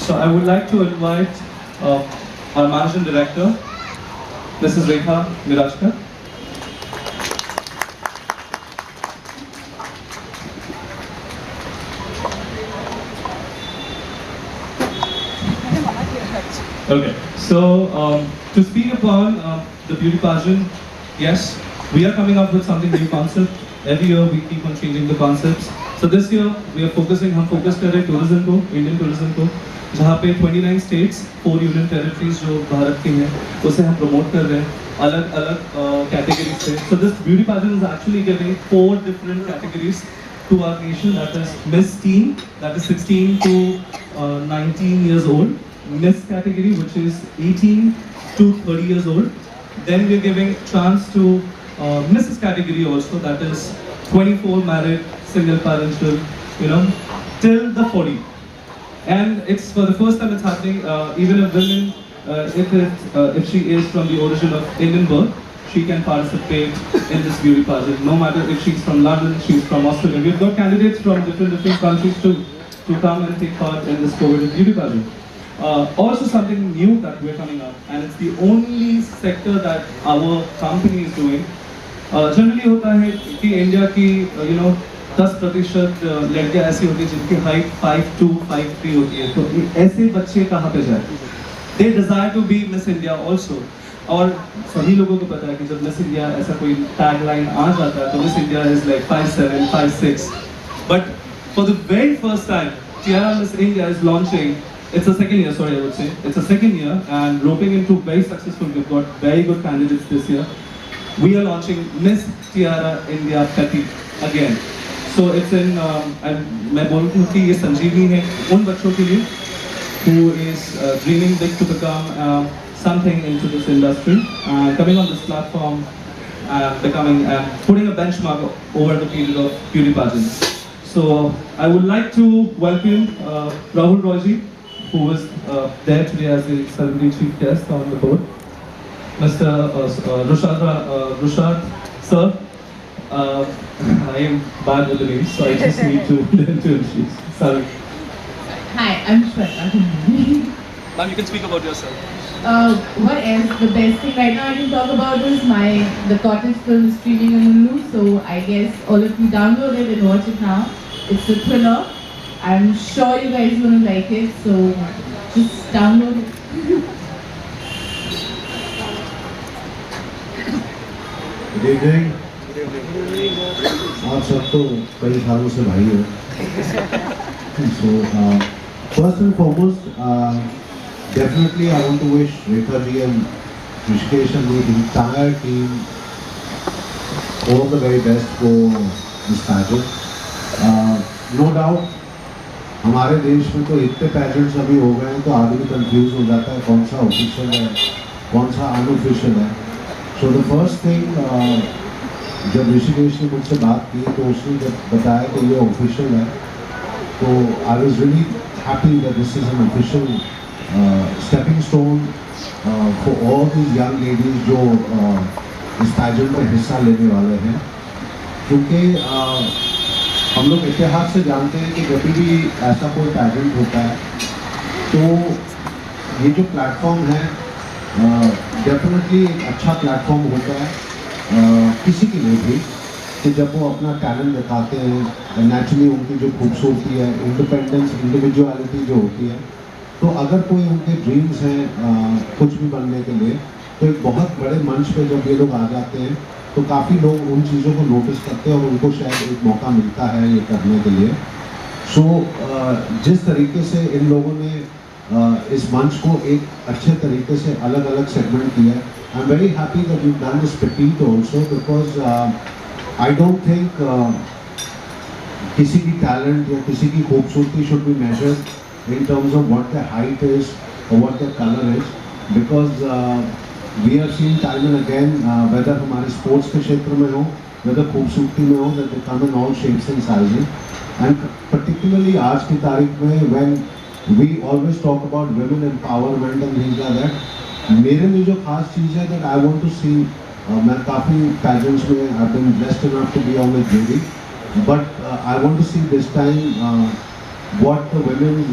So I would like to invite our Managing Director, Mrs. Rekha Mirajkar. Okay, so to speak upon the beauty pageant, yes, we are coming up with something new concept. Every year we keep on changing the concepts. So this year we are focusing, हम focus कर रहे हैं tourism को, Indian tourism को, जहाँ पे 29 states, 4 union territories जो भारत के हैं, उसे हम promote कर रहे हैं अलग अलग categories से. So this beauty pageant is actually giving 4 different categories to our nation. That is Miss Teen, that is 16 to 19 years old. Miss category, which is 18 to 30 years old. Then we're giving chance to Mrs. category also, that is 24 married, single parental, till the 40. And it's for the first time it's happening. Even a woman, if she is from the origin of Indian birth, she can participate in this beauty pageant. No matter if she's from London, she's from Australia. We've got candidates from different countries to come and take part in this COVID beauty pageant. Also something new that we're coming up, and it's the only sector that our company is doing. Generally होता है कि India की 10% लड़कियां ऐसी होती हैं जिनकी height 5'2", 5'3" होती है, तो ऐसे बच्चे कहाँ पे जाए? They desire to be Miss India also. और सभी लोगों को पता है कि जब Miss India ऐसा कोई टैगलाइन आ जाता है तो Miss India is like 5'7", 5'6". But for the very first time, Tiara Miss India is launching. It's a second year, sorry, I would say. It's a second year, and roping into very successful. We've got very good candidates this year. We are launching Miss Tiara India Petite again. So it's in, and मैं बोलूँ कि ये संजीवनी है उन बच्चों के लिए who is dreaming big to become something into this industry, and coming on this platform, becoming putting a benchmark over the period of beauty pageants. So I would like to welcome Rahul Roy, who is there today as the celebrity chief guest on the board. Mr. Rushad, sir. I am bad with the names, so I just need to introduce. Sorry. Hi, I'm Shweta. Ma'am, you can speak about yourself. What else? The best thing right now I can talk about is the Cottage film is streaming on Hulu, so I guess all of you download it and watch it now. It's a thriller. I'm sure you guys are gonna like it, so just download it. Good evening. आप सब तो कई सालों से भाई हो. So first and foremost, definitely I want to wish Rekha ji and Rishikesh and the entire team all the very best for this pageant. No doubt. हमारे देश में तो इतने पैजेंट्स अभी हो गए हैं तो आदमी कंफ्यूज हो जाता है कौन सा ऑफिशियल है कौन सा अनऑफिशियल है. सो द फर्स्ट थिंग, जब ऋषिकेश ने मुझसे बात की तो उसने जब बताया कि ये ऑफिशियल है तो I was really happy that this is an official stepping stone for all these young ladies जो इस पैजेंट में हिस्सा लेने वाले हैं. क्योंकि हम लोग इतिहास से जानते हैं कि जब भी ऐसा कोई पैजेंट होता है तो ये जो प्लेटफॉर्म है डेफिनेटली एक अच्छा प्लेटफॉर्म होता है किसी के लिए भी कि जब वो अपना टैलेंट दिखाते हैं. नेचुरली उनकी जो खूबसूरती है, इंडिपेंडेंस, इंडिविजुअलिटी जो होती है, तो अगर कोई उनके ड्रीम्स हैं कुछ भी बनने के लिए तो एक बहुत बड़े मंच पे जब ये लोग आ जाते हैं तो काफ़ी लोग उन चीज़ों को नोटिस करते हैं और उनको शायद एक मौका मिलता है ये करने के लिए. सो जिस तरीके से इन लोगों ने इस मंच को एक अच्छे तरीके से अलग अलग सेगमेंट किया है, I am very happy that you done this petite also, because I don't think किसी की टैलेंट या किसी की खूबसूरती should be measured in terms of what the height is और what the colour is, because we are seeing time and again, whether हमारे स्पोर्ट्स के क्षेत्र में हो, whether खूबसूरती में हो, that they come in all shapes and sizes. And particularly आज की तारीख में when we always talk about women empowerment and things like that, मेरे लिए जो खास चीज़ है that I want to see, मैं काफ़ी pageants में I've been blessed enough to be on the jury, but I want to see this time what the women's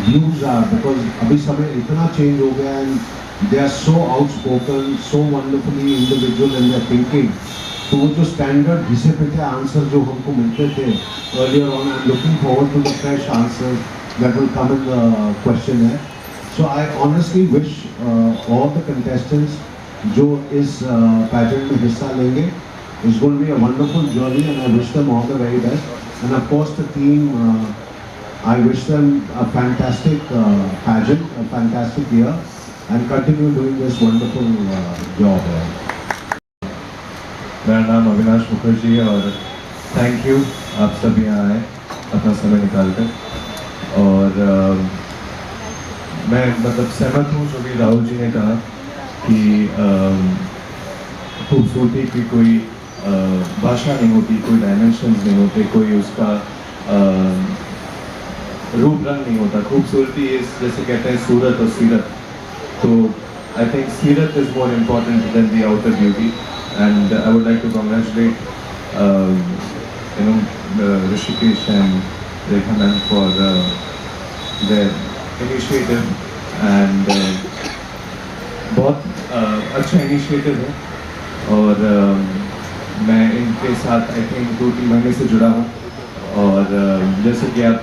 views are, because अभी समय इतना change हो गया and they are so outspoken, so wonderfully individual in their thinking. तो वो जो standard घिसे पिटे answer जो हमको मिलते थे earlier on, I'm looking forward to the fresh answers that will come in the questionnaire. So I honestly wish all the contestants जो इस pageant में हिस्सा लेंगे, it's going to be a wonderful journey and I wish them all the very best. And of course the team, I wish them a fantastic pageant, a fantastic year and continue doing this wonderful job. मेरा नाम अविनाश मुखर्जी है और thank you आप सब यहाँ आए अपना समय निकाल कर। और मैं मतलब सहमत हूँ जो भी राहुल जी ने कहा कि खूबसूरती की कोई भाषा नहीं होती, कोई डायमेंशंस नहीं होते, कोई उसका रूप रंग नहीं होता। खूबसूरती इस जैसे कहते हैं सूरत और सीरत, तो आई थिंक सीरत is more important than the outer beauty and I would like to congratulate Rishikesh and Rekha ma'am for their initiative and बहुत अच्छा इनिशिएटिव है और मैं इनके साथ आई थिंक 2-3 महीने से जुड़ा हूँ और जैसे कि आप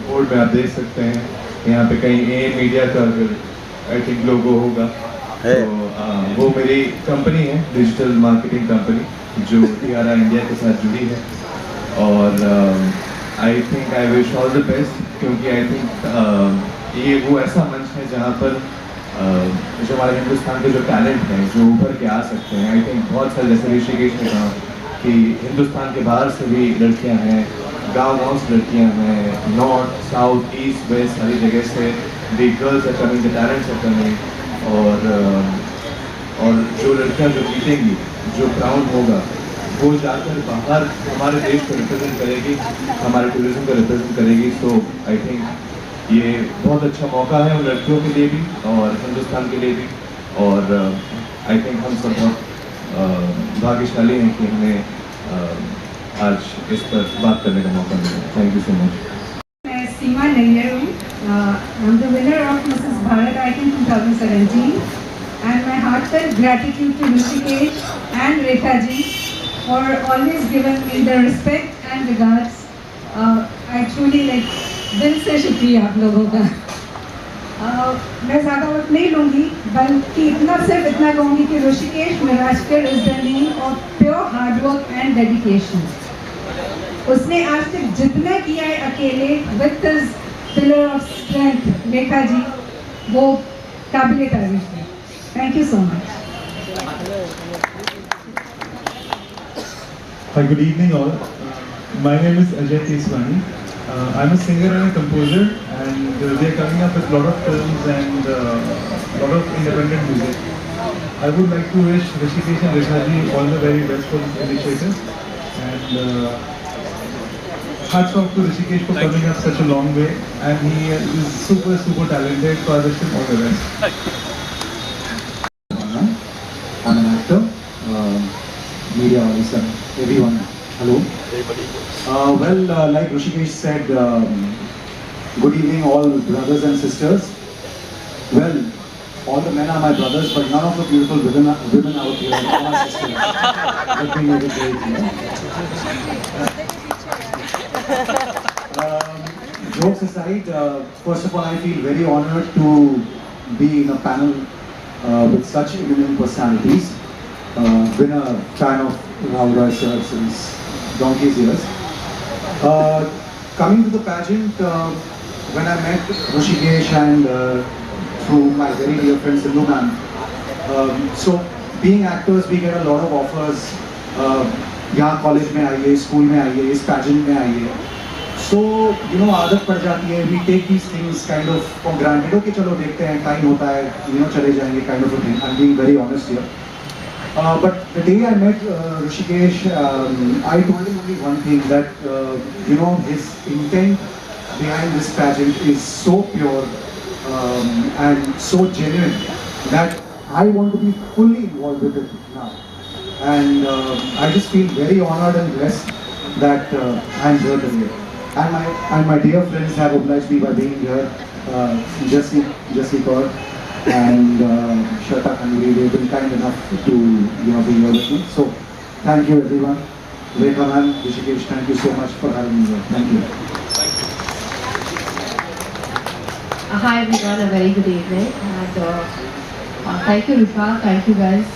बोर्ड में आप देख सकते हैं यहाँ पे कहीं ए मीडिया का आई थिंक लोगो होगा, तो वो मेरी कंपनी है, डिजिटल मार्केटिंग कंपनी जो टियारा इंडिया के साथ जुड़ी है। और I think I wish all the best क्योंकि आई थिंक ये वो ऐसा मंच है जहाँ पर जो हमारे हिंदुस्तान के जो टैलेंट हैं जो उभर के आ सकते हैं। आई थिंक बहुत सारे जैसे ऋषिकेश ने कहा कि हिंदुस्तान के बाहर से भी लड़कियां हैं, गाँव से लड़कियां हैं, नॉर्थ साउथ ईस्ट वेस्ट सारी जगह से the girls are coming, the talents are coming. और जो लड़कियां जो जीतेंगी, जो क्राउन होगा, वो जाकर बाहर हमारे देश को रिप्रेजेंट करेगी, हमारे टूरिज्म को रिप्रेजेंट करेगी। सो आई थिंक ये बहुत अच्छा मौका है उन लड़कियों के लिए भी और हिंदुस्तान के लिए भी। और आई थिंक हम सब बहुत भाग्यशाली हैं कि हमें आज इस पर बात करने का मौका मिला। Thank you so much. मैं सीमा नैयर हूँ। I am the winner of Mrs Bharat icon 2017 and my heartfelt gratitude to Rishikesh and Rekha ji for always giving me the respect and regards. I truly like दिल से शुक्रिया आप लोगों का। मैं ज़्यादा वक्त नहीं लूँगी बल्कि इतना सिर्फ इतना कहूँगी कि Rishikesh Mirajkar is the name of pure hard work and dedication. उसने आज तक जितना किया है अकेले with his pillar of strength Rekha ji, वो काबिल तारीफ है। Thank you so much. Hi, good evening all. My name is Ajay Keswani. I'm a singer and a composer, and we are coming up with a lot of films and a lot of independent music. I would like to wish Rishikesh and Rekha ji all the very best for this initiative, and hats off to Rishikesh for coming up such a long way, and he is super talented, so I wish him all the best. I'm an actor, media officer, everyone. Hello. Well, like Rishikesh said, good evening all brothers and sisters. Well, all the men are my brothers, but none of the beautiful women out here are my sisters. Let me make it very clear. Jokes aside, first of all, I feel very honored to be in a panel with such eminent personalities. Been a fan of Rahul Roy sir since donkey's years. Coming to the pageant, when I met Rishikesh and through my very dear friend Sindhu ma'am, so being actors we get a lot of offers. यहाँ college में आइए, school में आइए, इस pageant में आइए. So you know आदत पड़ जाती है. We take these things kind of for granted. Okay चलो देखते हैं, टाइम होता है, you know चले जाएंगे kind of a thing. I'm being very honest here. But the day I met Rishikesh, I told him only one thing, that you know his intent behind this pageant is so pure and so genuine that I want to be fully involved with it now. And I just feel very honored and blessed that I'm here today. and my dear friends have obliged me by being here. Jesse Kaur and Shweta Kanuri, they've been kind enough to be here with me. So thank you everyone. Rekha ma'am, Rishikesh, thank you so much for having me here. Thank you. Hi everyone, a very good evening. And thank you Risha, thank you guys.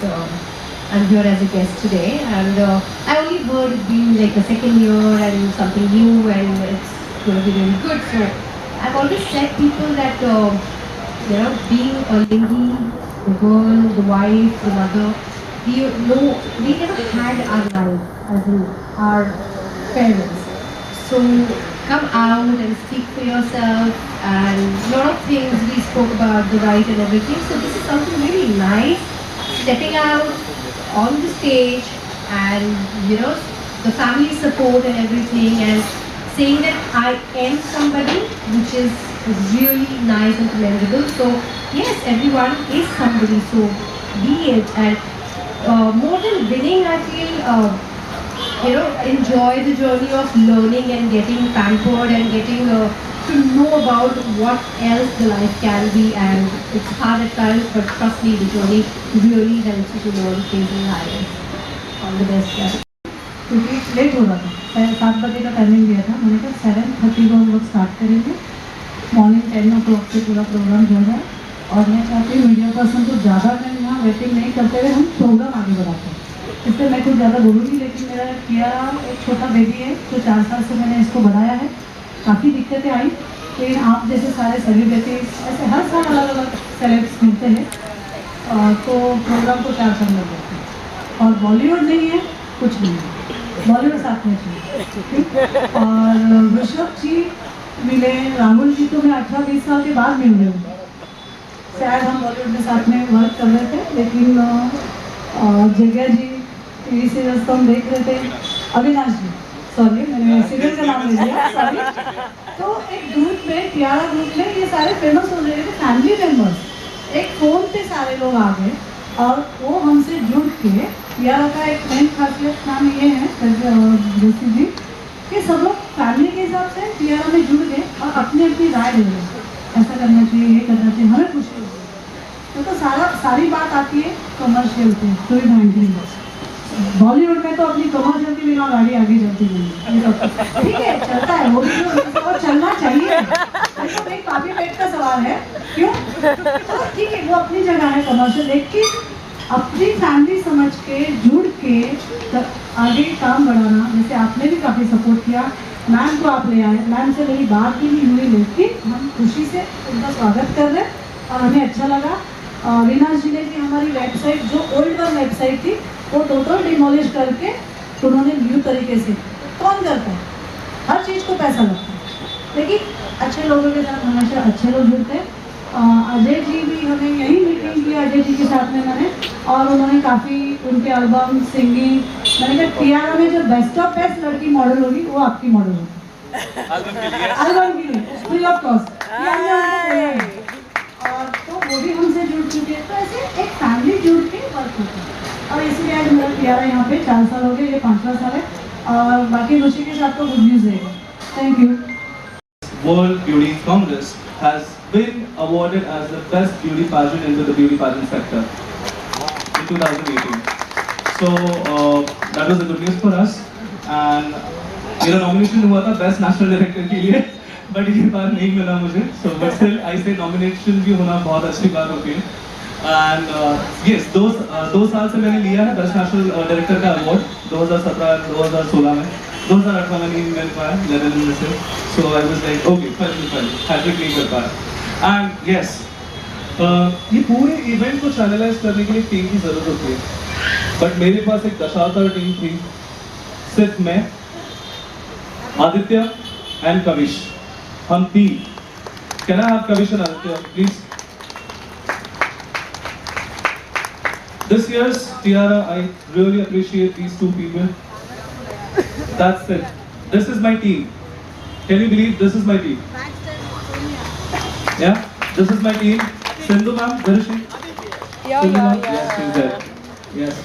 I'm here as a guest today, and I only heard it's been like the second year and something new, and it's going to be really good. So I've always said people that being a lady, the girl, the wife, the mother, we never had our life as in our parents. So come out and speak for yourself, and a lot of things we spoke about the right and everything. So this is something really nice, stepping out on the stage and the family support and everything, and saying that I am somebody, which is really nice and commendable. So yes, everyone is somebody, so be it. And more than winning, I feel enjoy the journey of learning and getting pampered and getting to know about what else the life can be. And it's hard at times, but trust me, the journey really helps you to learn things in life. All the best, guys. क्योंकि late हो रहा था, 7 बजे का timing दिया था, मैंने कहा 7:30 को हम लोग स्टार्ट करेंगे, मॉर्निंग 10 o'clock से पूरा प्रोग्राम हो जाए। और मैं चाहती हूँ मीडिया पर्सन को ज़्यादा टाइम यहाँ वेटिंग नहीं करते हुए हम प्रोग्राम आगे बढ़ाते हैं। इसलिए मैं कुछ ज़्यादा बोलूँगी, लेकिन मेरा कियारा एक छोटा बेबी है जो 4 साल से मैंने इसको बढ़ाया है। काफ़ी दिक्कतें आई, लेकिन आप जैसे सारे सेलिब्रिटीज ऐसे हर साल अलग अलग सेलेब्स मिलते हैं, तो प्रोग्राम को 4 साल लग जाते हैं। और बॉलीवुड नहीं है, कुछ नहीं है, बॉलीवुड साथ में चाहिए। और ऋषभ जी मिले, राहुल जी तो मैं 18-20 साल के बाद मिल रही हूँ। शायद हम बॉलीवुड में साथ में वर्क कर रहे थे, लेकिन जग्या जी टीवी सीरियल्स तो हम देख रहे थे। अविनाश जी, सॉरी मैंने सीरियल का नाम ले लिया, सॉरी। तो एक ग्रुप में, कियारा ग्रुप में ये सारे फेमस हो रहे थे फैमिली मेम्बर्स। एक फ़ोन पे सारे लोग आ गए और वो हमसे जुड़ के, कियारा का एक मेन खासियत नाम ये है जोशी जी, कि सब लोग फैमिली के हिसाब से कियारा में जुड़ गए और अपनी अपनी राय दे रहे, ऐसा करना चाहिए, ये करना चाहिए, हमें खुशी होती है। तो सारी बात आती है कमर्शियल पे, कोई बैंकिंग। बॉलीवुड में तो अपनी कमर्शियल की बिना गाड़ी आगे चलती नहीं है, ठीक है, चलता है वो भी, और चलना चाहिए। तो एक काफी पेट का सवाल है, क्यों? तो ठीक है, वो अपनी जगह है कमर्शियल, लेकिन अपनी फैमिली समझ के जुड़ के आगे काम बढ़ाना। जैसे आपने भी काफ़ी सपोर्ट किया, मैम को आप ले आए, मैम से मेरी बात भी नहीं हुई, लेकिन हम खुशी से उनका स्वागत कर रहे हैं और हमें अच्छा लगा। अविनाश जी ने भी हमारी वेबसाइट, जो ओल्ड वन वेबसाइट थी, वो टोटल डिमोलिश करके उन्होंने न्यू तरीके से, कौन करता है, हर चीज़ को पैसा लगता है, लेकिन अच्छे लोगों के साथ हमेशा अच्छे लोग जुड़ते हैं। अजय जी भी, हमें यही मीटिंग की अजय जी के साथ में मैंने, और उन्होंने काफ़ी उनके एल्बम, सिंगिंग, मैंने कहा कियारा में जो बेस्ट ऑफ बेस्ट लड़की मॉडल होगी वो आपकी मॉडल होगी, एल्बम के लिए फ्री ऑफ कॉस्ट। और तो वो भी हमसे जुड़ चुके हैं, तो ऐसे एक फैमिली जुड़ के वर्क होता है। और इसलिए आज मेरा कियारा यहाँ पे 4 साल हो गए, ये 5वां साल है, और बाकी रुचि के साथ तो गुड न्यूज़ रहेगा। Thank you. World Beauty Congress has been awarded as the best beauty pageant into the beauty pageant sector in 2018. So that was a good news for us, and मेरा nomination हुआ था best national director के लिए, but ये बार नहीं मिला मुझे. So but still I say nomination भी होना बहुत अच्छी बात होती है. And yes, दो साल से मैंने लिया है बेस्ट नेशनल डायरेक्टर का अवार्ड, 2017 2016 में, 2018 में नहीं मिल पाया लेवल में से। So I was like okay finally hat trick नहीं कर पाया। एंड यस, ये पूरे इवेंट को चैनलाइज करने के लिए टीम की जरूरत होती है, बट मेरे पास एक दशावतार टीम थी, सिर्फ मैं, आदित्य एंड कविश, हम तीन। Can I have Kavish and Aditya please? This year's tiara, I really appreciate these two people. That's it. This is my team. Can you believe this is my team? Yeah, this is my team. Sindhu ma'am, where is she? Sindhu ma'am? Yes, she's there. Yes.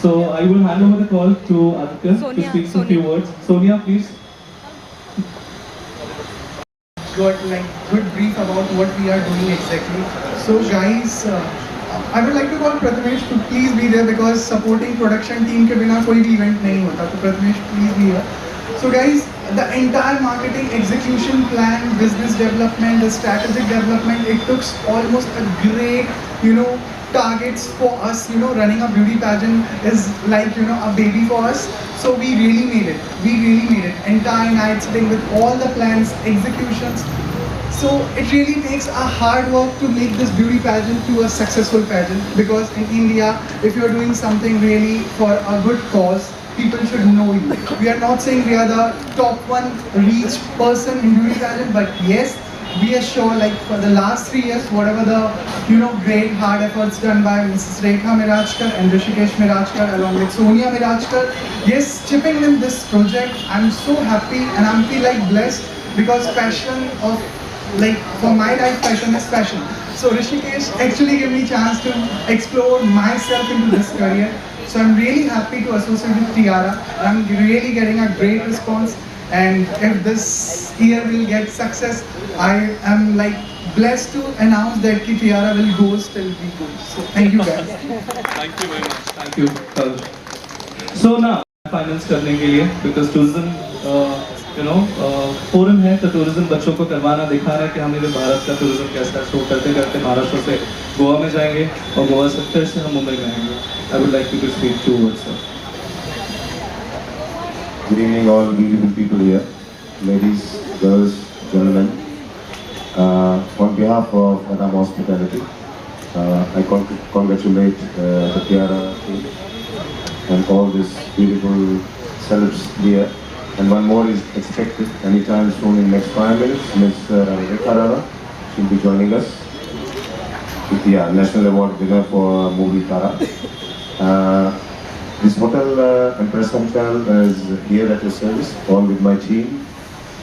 So I will hand over the call to Aditya to speak some few words. Sonia, please. got like good brief about what we are doing exactly. So guys, I would like to call Prathamesh to please be there because supporting production team के बिना कोई भी event नहीं होता. तो Prathamesh please be here. So guys, the entire marketing execution plan, business development, the strategic development, it took almost a great, targets for us. Running a beauty pageant is like, a baby for us. So we really made it. We really made it. Entire night sitting with all the plans, executions. So it really takes a hard work to make this beauty pageant to a successful pageant, because in India, if you're doing something really for a good cause, people should know you. We are not saying we are the top one reach person in beauty pageant, but yes, we are sure, like for the last 3 years, whatever the great hard efforts done by Mrs. Rekha Mirajkar and Rishikesh Mirajkar along with Sonia Mirajkar, yes, chipping in this project, I'm so happy and I feel like blessed, because passion of, like for my life, passion is passion. So Rishikesh actually gave me a chance to explore myself into this career. So I'm really happy to associate with Tiara. I'm really getting a great response, and if this year will get success, I am like blessed to announce that Tiara will go till we go. So thank you guys. Thank you very much. Thank you, Karan. So now, finance करने के लिए, because tourism, forum है, तो tourism बच्चों को करवाना, दिखा रहा है कि हमें भारत का टूरिज्म कैसा है. शो करते करते महाराष्ट्र से गोवा में जाएंगे और गोवा से फिर से हम मुंबई में आएंगे. I would like you to speak 2 words, sir. Good evening, all beautiful people here, ladies, girls, gentlemen. On behalf of Adam Hospitality, I congratulate the Tiara team and all these beautiful celebs here. And one more is expected anytime soon in next 5 minutes. Ms. Rekha Rana, she'll be joining us. National Award winner for movie Tara. This hotel and press hotel is here at your service, all with my team.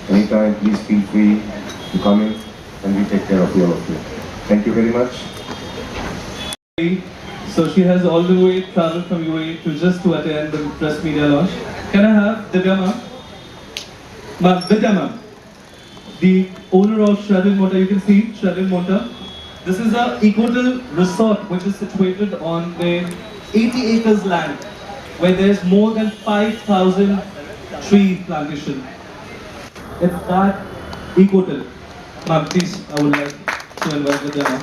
Anytime, please feel free to come in and we take care of all of you. Thank you very much. So she has all the way traveled from UAE to attend the press media launch. Can I have Divya ma'am? Vidya ma'am, the owner of Shradin Mota, you can see Shradin Mota. This is a Ecotel resort which is situated on the 80 acres land where there's more than 5,000 tree plantation. It's that Ecotel. Ma'am, please, I would like to invite Vidya ma'am.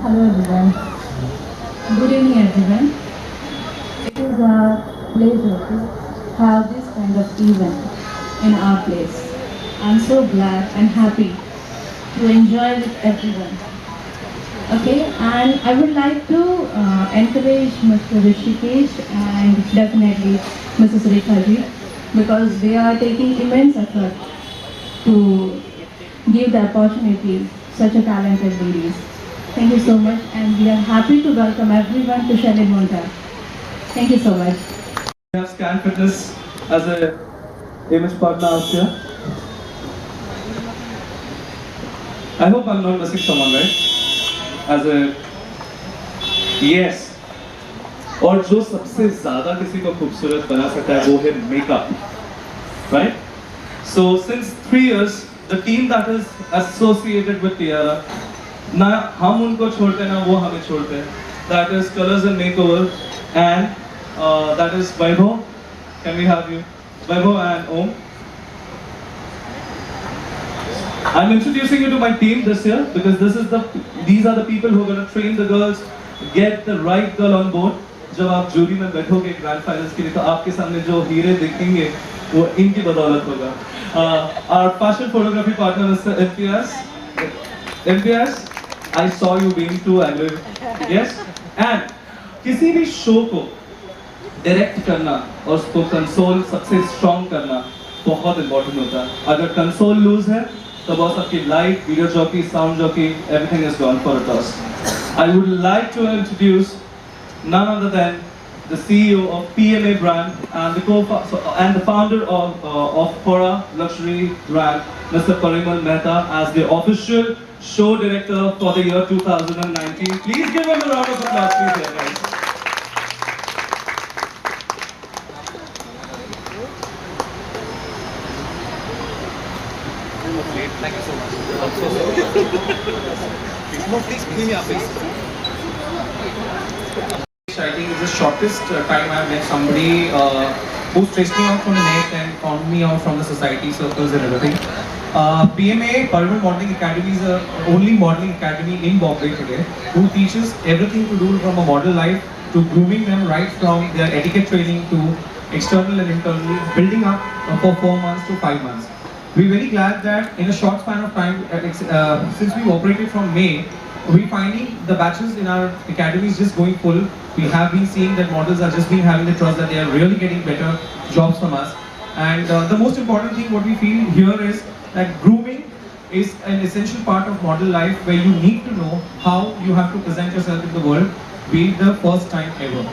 Hello everyone. Good evening everyone. It is a pleasure to have this kind of event in our place. I'm so glad and happy to enjoy with everyone. Okay, and I would like to encourage Mr. Rishikesh and definitely Mrs. Rekha ji, because they are taking immense effort to give the opportunity such a talented ladies. Thank you so much, and we are happy to welcome everyone to Shradin Mota. Thank you so much. We have Scan Fitness as a image partner out here. I hope I'm not missing someone, right? As a yes. और जो सबसे ज़्यादा किसी को खूबसूरत बना सकता है वो है makeup, right? So since 3 years, the team that is associated with Tiara, ना हम उनको छोड़ते ना वो हमें छोड़ते हैं. That is Colors and Makeover, and that is Vaibhav. Can we have you, Vaibhav and Om? I'm introducing you to my team this year because these are the people who are going to train the girls, get the right girl on board. जब आप jury में बैठोगे grand finals के लिए तो आपके सामने जो हीरे दिखेंगे वो इनकी बदौलत होगा. Our fashion photography partner is MPS. MPS, I saw you being too angry. Yes? And किसी भी शो को डायरेक्ट करना और उसको कंसोल सबसे स्ट्रॉन्ग करना बहुत इंपॉर्टेंट होता है. अगर कंसोल लूज है तो बॉस आपकी light, video jockey, sound jockey, everything is gone for a toss. I would like to introduce none other than the CEO of PMA brand and the founder of Pora luxury brand, Mr. Parimal Mehta, as the official show director for the year 2019. Please give him a round of applause, please, guys. Thank you so much. I'm so sorry. No, please give me a face. I think it's the shortest time I've met somebody who's traced me out from the net and found me out from the society circles and everything. PMA, Parliament Modeling Academy, is the only modeling academy in Bombay today who teaches everything to do from a model life to grooming them right from their etiquette training to external and internal, building up for 4 months to 5 months. We're very glad that in a short span of time, since we've operated from May, we're finding the batches in our academies just going full. We have been seeing that models are just been having the trust that they are really getting better jobs from us. And the most important thing what we feel here is that grooming is an essential part of model life where you need to know how you have to present yourself in the world, be it the first time ever.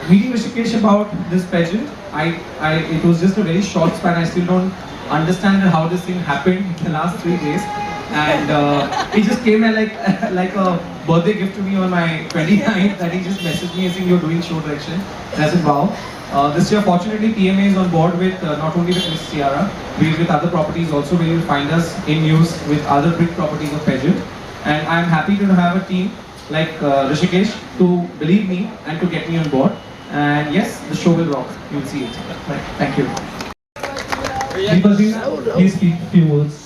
Meeting Rishikesh about this pageant, it was just a very short span. I still don't understand how this thing happened in the last 3 days. And it just came like a birthday gift to me on my 29th that he just messaged me saying you're doing show direction. And I said, wow. This year, fortunately, PMA is on board with not only with Miss Ciara, but with other properties also, where you'll find us in news with other big properties of pageant. And I'm happy to have a team like Rishikesh to believe me and to get me on board. And yes, the show will rock. You'll see it. Right. Thank you. Deepaji, please speak a few words.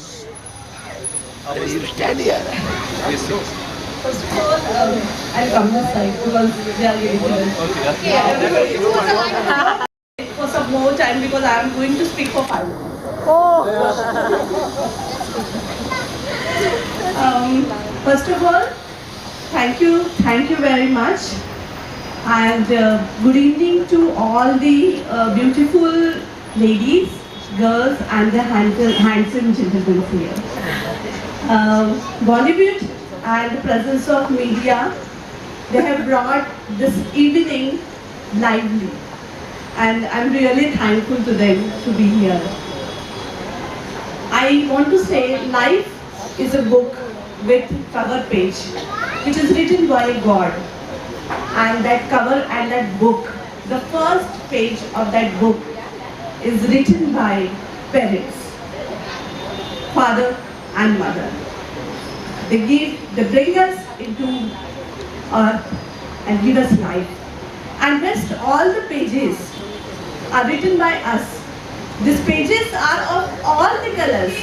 You stand here. First of all, I'll come this side because they are getting for some more time because I am going to speak for 5 minutes. First of all, thank you very much, and good evening to all the beautiful ladies, girls, and the handsome gentlemen here. Bollywood and the presence of media, they have brought this evening lively, and I'm really thankful to them to be here. I want to say life is a book with cover page which is written by God, and that cover and that book, the first page of that book is written by parents, father and mother. They bring us into earth and give us life. And rest all the pages are written by us. These pages are of all the colors: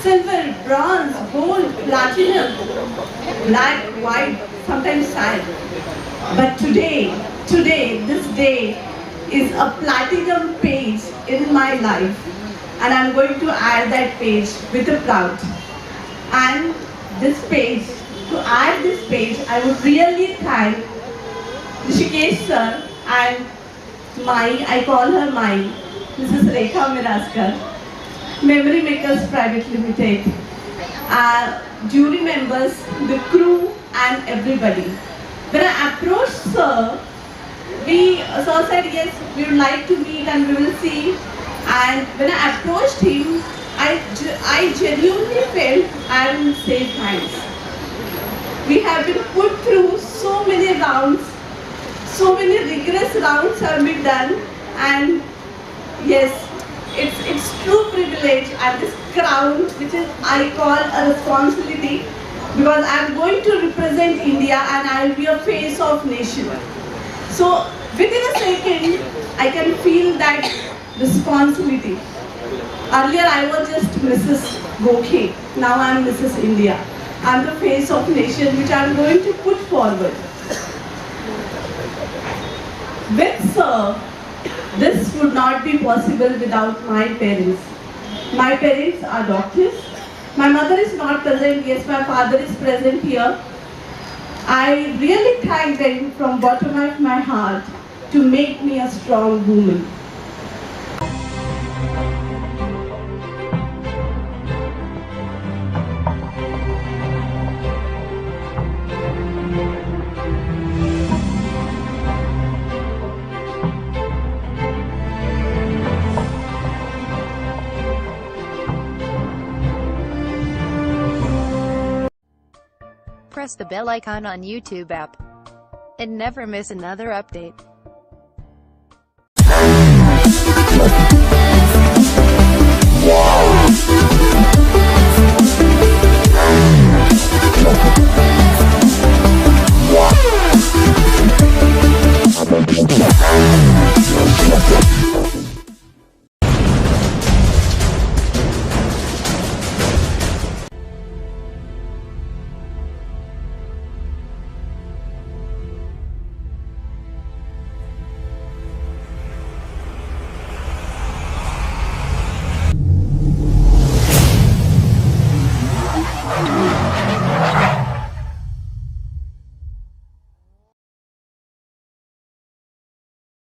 silver, bronze, gold, platinum, black, white, sometimes sad. But today, this day is a platinum page in my life, and I'm going to add that page with a proud. And this page, to add this page, I would really thank Rishikesh sir and I call her Mrs. Rekha Miraskar, Memory Makers Private Limited, jury members, the crew, and everybody. When I approached sir, sir said yes, we would like to meet and we will see. And when I approached him, I genuinely felt I will say thanks. We have been put through so many rounds, so many rigorous rounds have been done, and yes, it's true privilege and this crown, which is I call a responsibility, because I am going to represent India and I will be a face of nation. So within a second, I can feel that responsibility. Earlier I was just Mrs. Gokhe, now I am Mrs. India. I am the face of nation which I am going to put forward. With sir, this would not be possible without my parents. My parents are doctors. My mother is not present, yes, my father is present here. I really thank them from bottom of my heart to make me a strong woman. Press the bell icon on YouTube app and never miss another update.